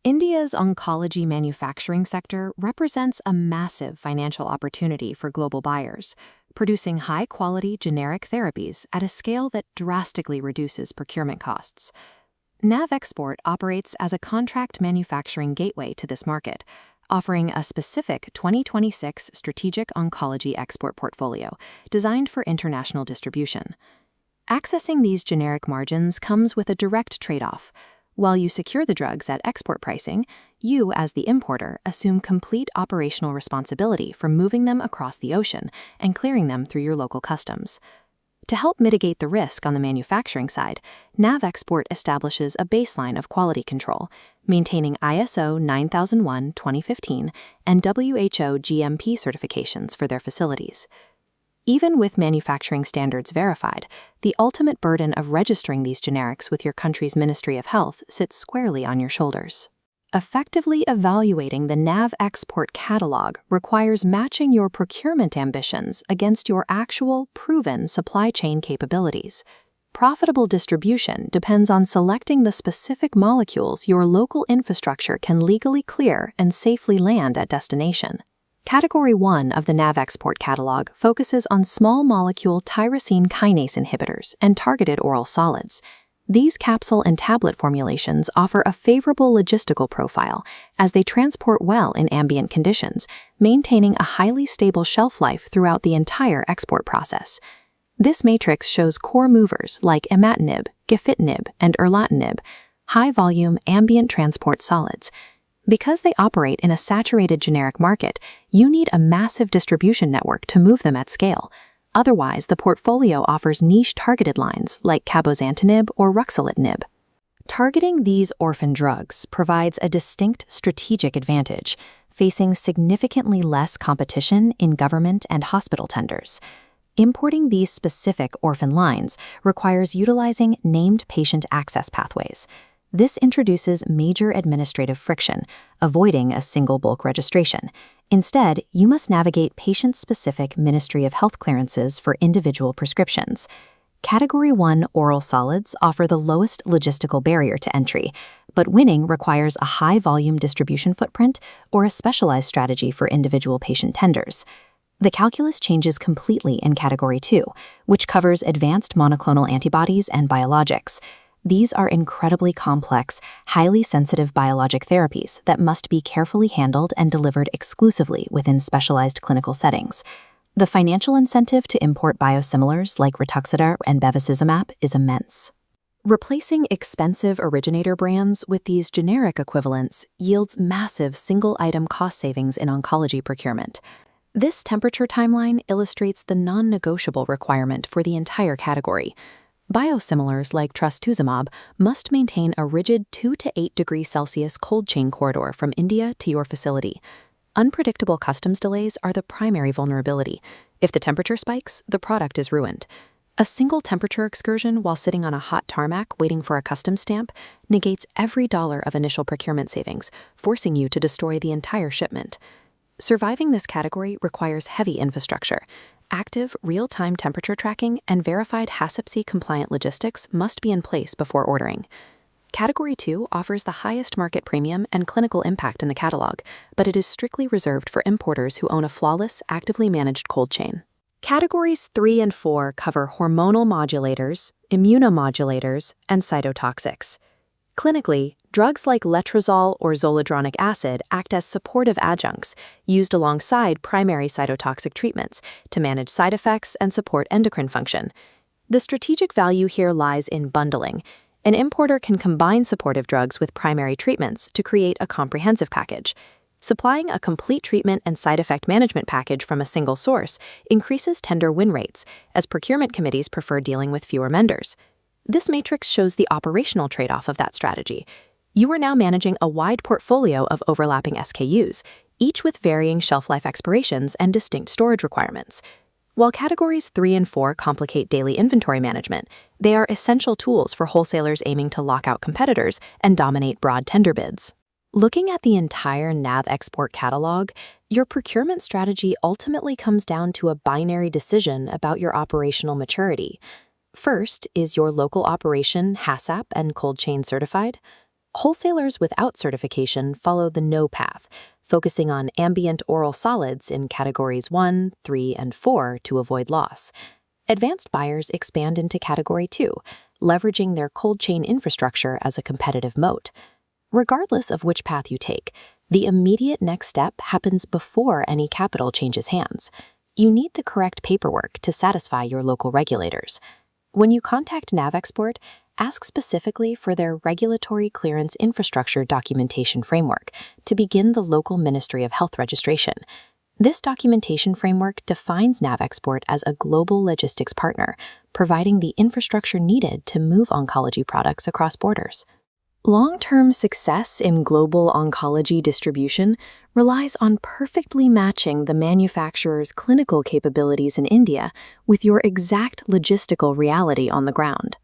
India's oncology manufacturing sector represents a massive financial opportunity for global buyers, producing high-quality generic therapies at a scale that drastically reduces procurement costs. NavXport operates as a contract manufacturing gateway to this market, offering a specific 2026 strategic oncology export portfolio designed for international distribution. Accessing these generic margins comes with a direct trade-off. While you secure the drugs at export pricing, you, as the importer, assume complete operational responsibility for moving them across the ocean and clearing them through your local customs. To help mitigate the risk on the manufacturing side, NavXport establishes a baseline of quality control, maintaining ISO 9001:2015 and WHO-GMP certifications for their facilities. Even with manufacturing standards verified, the ultimate burden of registering these generics with your country's Ministry of Health sits squarely on your shoulders. Effectively evaluating the NavXport catalog requires matching your procurement ambitions against your actual, proven supply chain capabilities. Profitable distribution depends on selecting the specific molecules your local infrastructure can legally clear and safely land at destination. Category 1 of the NavXport catalog focuses on small molecule tyrosine kinase inhibitors and targeted oral solids. These capsule and tablet formulations offer a favorable logistical profile as they transport well in ambient conditions, maintaining a highly stable shelf life throughout the entire export process. This matrix shows core movers like imatinib, gefitinib, and erlotinib, high-volume ambient transport solids. Because they operate in a saturated generic market, you need a massive distribution network to move them at scale. Otherwise, the portfolio offers niche targeted lines like cabozantinib or ruxolitinib. Targeting these orphan drugs provides a distinct strategic advantage, facing significantly less competition in government and hospital tenders. Importing these specific orphan lines requires utilizing named patient access pathways. This introduces major administrative friction, avoiding a single bulk registration. Instead, you must navigate patient-specific Ministry of Health clearances for individual prescriptions. Category 1 oral solids offer the lowest logistical barrier to entry, but winning requires a high-volume distribution footprint or a specialized strategy for individual patient tenders. The calculus changes completely in Category 2, which covers advanced monoclonal antibodies and biologics. These are incredibly complex, highly sensitive biologic therapies that must be carefully handled and delivered exclusively within specialized clinical settings. The financial incentive to import biosimilars like rituximab and bevacizumab is immense. Replacing expensive originator brands with these generic equivalents yields massive single-item cost savings in oncology procurement. This temperature timeline illustrates the non-negotiable requirement for the entire category. Biosimilars like trastuzumab must maintain a rigid 2 to 8 degrees Celsius cold chain corridor from India to your facility. Unpredictable customs delays are the primary vulnerability. If the temperature spikes, the product is ruined. A single temperature excursion while sitting on a hot tarmac waiting for a customs stamp negates every dollar of initial procurement savings, forcing you to destroy the entire shipment. Surviving this category requires heavy infrastructure. Active, real-time temperature tracking and verified HACCP-compliant logistics must be in place before ordering. Category 2 offers the highest market premium and clinical impact in the catalog, but it is strictly reserved for importers who own a flawless, actively managed cold chain. Categories 3 and 4 cover hormonal modulators, immunomodulators, and cytotoxics. Clinically, drugs like letrozole or zoledronic acid act as supportive adjuncts, used alongside primary cytotoxic treatments to manage side effects and support endocrine function. The strategic value here lies in bundling. An importer can combine supportive drugs with primary treatments to create a comprehensive package. Supplying a complete treatment and side effect management package from a single source increases tender win rates, as procurement committees prefer dealing with fewer vendors. This matrix shows the operational trade-off of that strategy. You are now managing a wide portfolio of overlapping SKUs, each with varying shelf life expirations and distinct storage requirements. While categories 3 and 4 complicate daily inventory management, they are essential tools for wholesalers aiming to lock out competitors and dominate broad tender bids. Looking at the entire NavXport catalog, your procurement strategy ultimately comes down to a binary decision about your operational maturity. First, is your local operation HACCP and cold chain certified? Wholesalers without certification follow the no path, focusing on ambient oral solids in categories 1, 3, and 4 to avoid loss. Advanced buyers expand into category 2, leveraging their cold chain infrastructure as a competitive moat. Regardless of which path you take, the immediate next step happens before any capital changes hands. You need the correct paperwork to satisfy your local regulators. When you contact NavXport, ask specifically for their Regulatory Clearance Infrastructure Documentation Framework to begin the local Ministry of Health registration. This documentation framework defines NavXport as a global logistics partner, providing the infrastructure needed to move oncology products across borders. Long-term success in global oncology distribution relies on perfectly matching the manufacturer's clinical capabilities in India with your exact logistical reality on the ground.